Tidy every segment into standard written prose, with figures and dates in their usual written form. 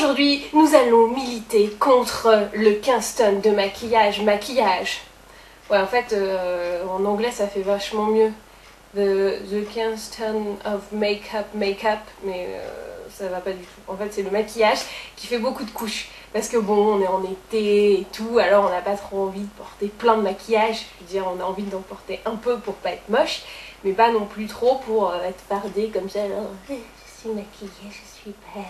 Aujourd'hui, nous allons militer contre le 15 tonnes de maquillage. Ouais, en fait, en anglais, ça fait vachement mieux. The 15 tonnes of make-up, mais ça va pas du tout. En fait, c'est le maquillage qui fait beaucoup de couches. Parce que bon, on est en été et tout, alors on n'a pas trop envie de porter plein de maquillage. Je veux dire, on a envie d'en porter un peu pour pas être moche, mais pas non plus trop pour être fardé comme ça. Alors, je suis maquillée, je suis belle.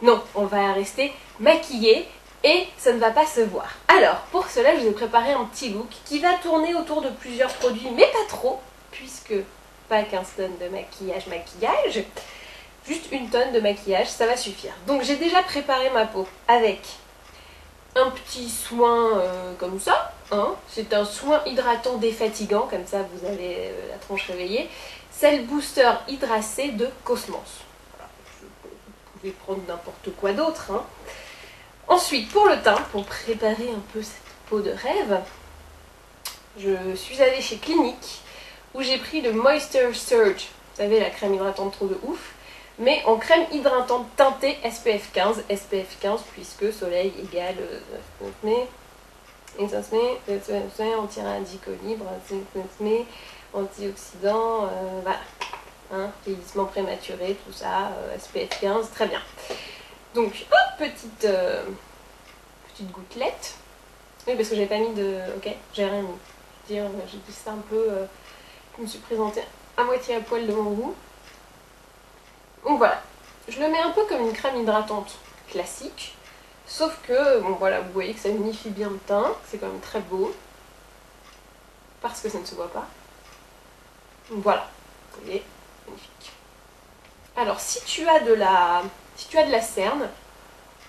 Non, on va rester maquillée et ça ne va pas se voir. Alors, pour cela, je vous ai préparé un petit look qui va tourner autour de plusieurs produits, mais pas trop, puisque pas 15 tonnes de maquillage. Juste une tonne de maquillage, ça va suffire. Donc j'ai déjà préparé ma peau avec un petit soin comme ça. Hein. C'est un soin hydratant défatigant, comme ça vous avez la tronche réveillée. C'est le booster Hydracé de Cosmos. Voilà. Vous pouvez prendre n'importe quoi d'autre. Hein. Ensuite, pour le teint, pour préparer un peu cette peau de rêve, je suis allée chez Clinique où j'ai pris le Moisture Surge. Vous savez, la crème hydratante trop de ouf. Mais en crème hydratante teintée SPF 15. SPF 15 puisque soleil égale anti-radicaux libres, antioxydants, voilà. Hein, vieillissement prématuré, tout ça, SPF 15, très bien. Donc, hop, petite gouttelette. Oui, parce que j'avais pas mis de... Ok, j'ai rien mis. Je veux dire, j'ai dit ça un peu... je me suis présentée à moitié à poil devant vous. Donc voilà, je le mets un peu comme une crème hydratante classique, sauf que, bon voilà, vous voyez que ça unifie bien le teint, c'est quand même très beau, parce que ça ne se voit pas. Donc voilà, vous voyez, magnifique. Alors si tu as de la cerne,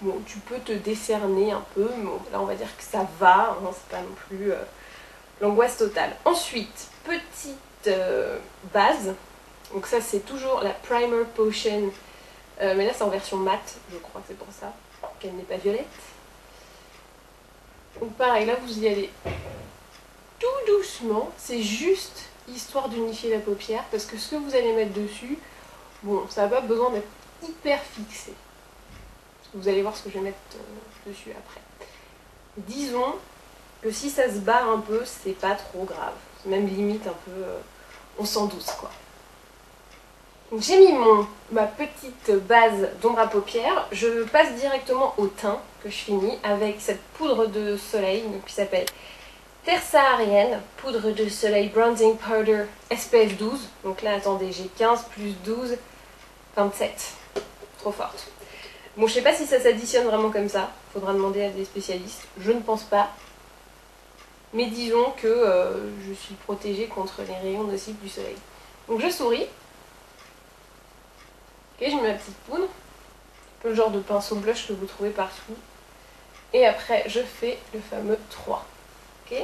bon, tu peux te décerner un peu, mais bon, là on va dire que ça va, hein, c'est pas non plus l'angoisse totale. Ensuite, petite base. Donc ça c'est toujours la Primer Potion, mais là c'est en version mat, je crois que c'est pour ça qu'elle n'est pas violette. Donc pareil, là vous y allez tout doucement, c'est juste histoire d'unifier la paupière, parce que ce que vous allez mettre dessus, bon ça n'a pas besoin d'être hyper fixé. Vous allez voir ce que je vais mettre dessus après. Disons que si ça se barre un peu, c'est pas trop grave, c'est même limite un peu, on s'en douce quoi. J'ai mis ma petite base d'ombre à paupières, je passe directement au teint que je finis avec cette poudre de soleil donc, qui s'appelle Terre Saharienne, poudre de soleil Bronzing Powder SPF 12. Donc là attendez, j'ai 15 plus 12, 27, trop forte. Bon je sais pas si ça s'additionne vraiment comme ça, faudra demander à des spécialistes, je ne pense pas. Mais disons que je suis protégée contre les rayons nocifs du soleil. Donc je souris. Ok, je mets ma petite poudre, un peu le genre de pinceau blush que vous trouvez partout. Et après, je fais le fameux 3. Ok.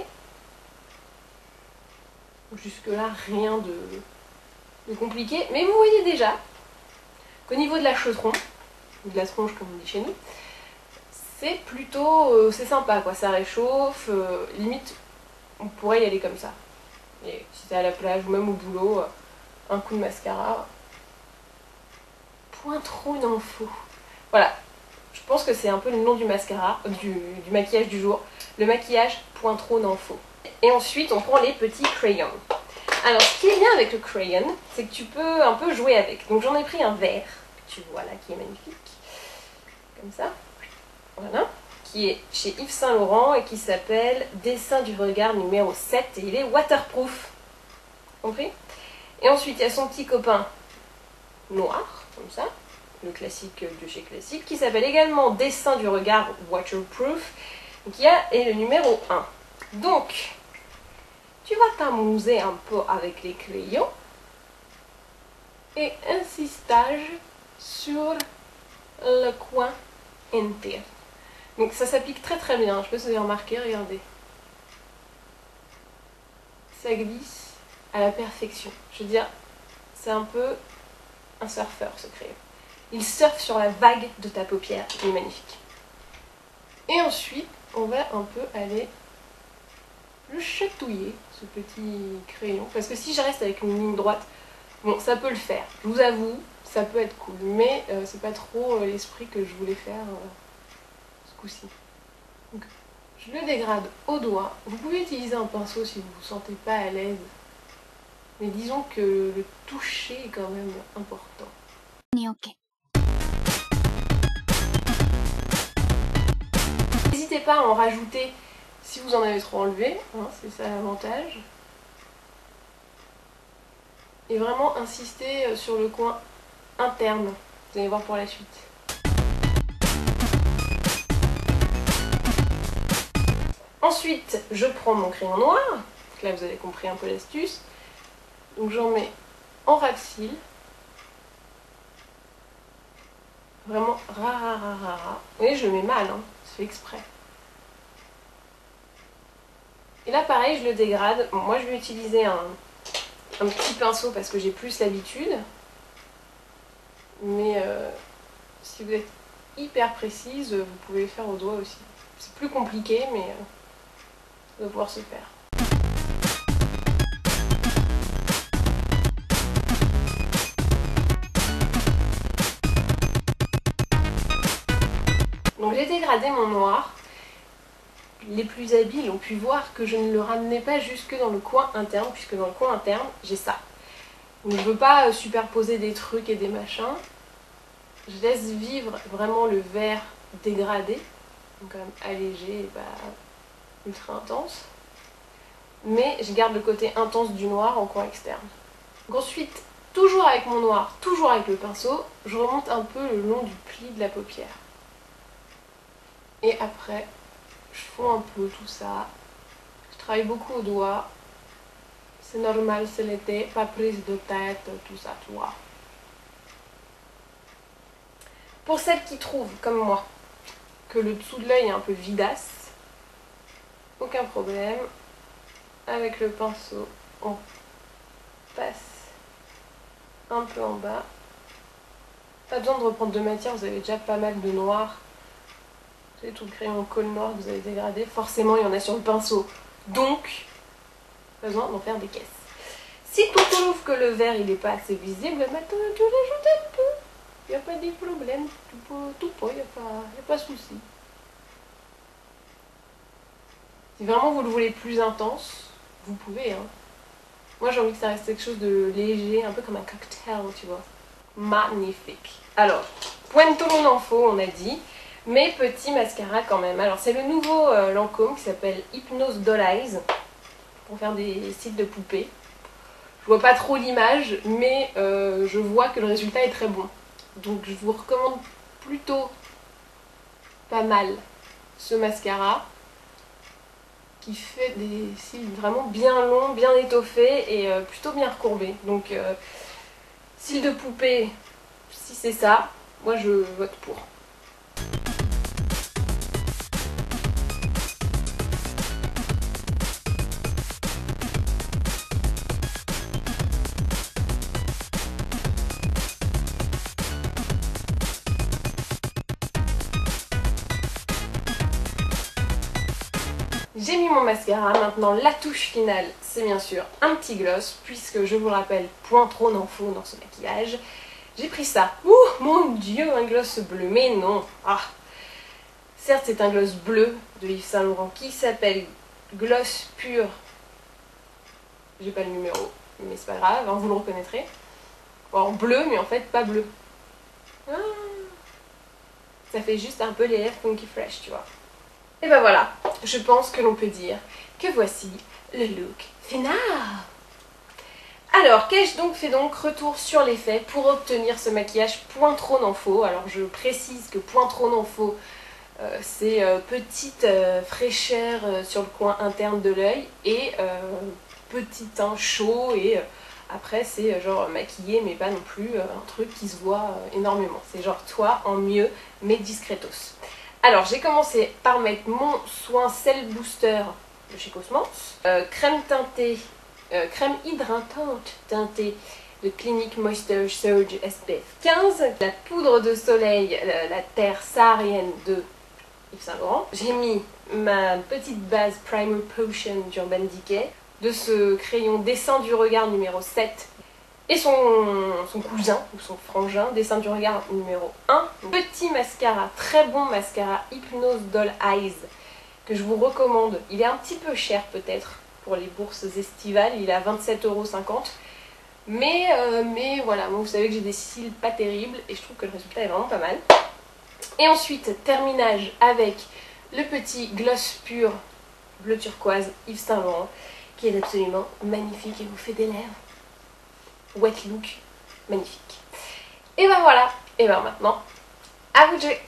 Jusque là, rien de compliqué. Mais vous voyez déjà qu'au niveau de la chaudron, ou de la tronche comme on dit chez nous, c'est plutôt... c'est sympa quoi, ça réchauffe. Limite, on pourrait y aller comme ça. Et si c'est à la plage ou même au boulot, un coup de mascara... Point trop d'infos. Voilà, je pense que c'est un peu le nom du mascara, du maquillage du jour. Le maquillage point trop d'infos. Et ensuite, on prend les petits crayons. Alors, ce qui est bien avec le crayon, c'est que tu peux un peu jouer avec. Donc j'en ai pris un vert, que tu vois là, qui est magnifique. Comme ça. Voilà. Qui est chez Yves Saint Laurent et qui s'appelle Dessin du regard numéro 7. Et il est waterproof. Compris? Et ensuite, il y a son petit copain noir. Comme ça, le classique de chez Classique, qui s'appelle également Dessin du regard Waterproof, qui est le numéro 1. Donc, tu vas t'amuser un peu avec les crayons et insistage sur le coin interne. Donc ça s'applique très très bien, je sais pas si vous avez remarqué, regardez. Ça glisse à la perfection. Je veux dire, c'est un peu... un surfeur ce crayon. Il surfe sur la vague de ta paupière, il est magnifique. Et ensuite, on va un peu aller le chatouiller, ce petit crayon. Parce que si je reste avec une ligne droite, bon, ça peut le faire. Je vous avoue, ça peut être cool. Mais c'est pas trop l'esprit que je voulais faire ce coup-ci. Donc, je le dégrade au doigt. Vous pouvez utiliser un pinceau si vous ne vous sentez pas à l'aise. Mais disons que le toucher est quand même important. Ok. N'hésitez pas à en rajouter si vous en avez trop enlevé, hein, c'est ça l'avantage. Et vraiment insister sur le coin interne, vous allez voir pour la suite. Ensuite, je prends mon crayon noir, donc là vous avez compris un peu l'astuce. Donc j'en mets en ras de cils. Vraiment ra. Vous voyez, je le mets mal, hein, c'est fait exprès. Et là pareil, je le dégrade. Bon, moi je vais utiliser un petit pinceau parce que j'ai plus l'habitude. Mais si vous êtes hyper précise, vous pouvez le faire au doigt aussi. C'est plus compliqué, mais ça doit pouvoir se faire. Donc j'ai dégradé mon noir. Les plus habiles ont pu voir que je ne le ramenais pas jusque dans le coin interne, puisque dans le coin interne, j'ai ça. Donc je ne veux pas superposer des trucs et des machins. Je laisse vivre vraiment le vert dégradé, donc quand même allégé et pas ultra intense. Mais je garde le côté intense du noir en coin externe. Donc ensuite, toujours avec mon noir, toujours avec le pinceau, je remonte un peu le long du pli de la paupière. Et après, je fonds un peu tout ça. Je travaille beaucoup au doigt. C'est normal, c'est l'été, pas prise de tête, tout ça, tu vois. Pour celles qui trouvent, comme moi, que le dessous de l'œil est un peu vidasse, aucun problème. Avec le pinceau, on passe un peu en bas. Pas besoin de reprendre de matière, vous avez déjà pas mal de noir. Vous avez tout le crayon colle noir que vous avez dégradé. Forcément, il y en a sur le pinceau. Donc, pas besoin d'en faire des caisses. Si tu trouves que le vert il n'est pas assez visible, maintenant tu rajoutes un peu. Il n'y a pas de problème. Tout pas, il n'y a pas de souci. Si vraiment vous le voulez plus intense, vous pouvez. Hein. Moi j'ai envie que ça reste quelque chose de léger, un peu comme un cocktail, tu vois. Magnifique. Alors, Pointillon en faux, on a dit. Mais petit mascara quand même. Alors c'est le nouveau Lancôme qui s'appelle Hypnose Doll Eyes. Pour faire des cils de poupée. Je vois pas trop l'image, mais je vois que le résultat est très bon. Donc je vous recommande plutôt pas mal ce mascara qui fait des cils vraiment bien longs, bien étoffés et plutôt bien recourbés. Donc cils de poupée, si c'est ça, moi je vote pour. J'ai mis mon mascara, maintenant la touche finale, c'est bien sûr un petit gloss, puisque je vous le rappelle, point trop n'en faut dans ce maquillage. J'ai pris ça. Ouh, mon dieu, un gloss bleu, mais non. Ah. Certes, c'est un gloss bleu de Yves Saint Laurent qui s'appelle Gloss Pur. J'ai pas le numéro, mais c'est pas grave, hein, vous le reconnaîtrez. En bleu, mais en fait pas bleu. Ah. Ça fait juste un peu les lèvres funky fresh, tu vois. Et ben voilà, je pense que l'on peut dire que voici le look final. Alors, qu'ai-je donc fait donc? Retour sur les faits pour obtenir ce maquillage point trop n'en faut. Alors je précise que point trop n'en faut, c'est petite fraîcheur sur le coin interne de l'œil et petit teint chaud et après c'est genre maquillé mais pas non plus un truc qui se voit énormément. C'est genre toi en mieux mais discretos. Alors j'ai commencé par mettre mon soin Cell Booster de chez Cosmos, crème teintée, crème hydratante teintée de Clinique Moisture Surge SPF 15, la poudre de soleil, la terre saharienne de Yves Saint Laurent. J'ai mis ma petite base Primer Potion d'Urban Decay, de ce crayon Dessin du regard numéro 7. Et son cousin, ou son frangin, dessin du regard numéro 1. Petit mascara, très bon mascara Hypnose Doll Eyes, que je vous recommande. Il est un petit peu cher peut-être pour les bourses estivales, il est à 27,50 €. Mais voilà, moi vous savez que j'ai des cils pas terribles et je trouve que le résultat est vraiment pas mal. Et ensuite, terminage avec le petit gloss pur bleu turquoise Yves Saint Laurent, qui est absolument magnifique et vous fait des lèvres wet look magnifique. Et ben voilà, et ben maintenant, à vous de jouer.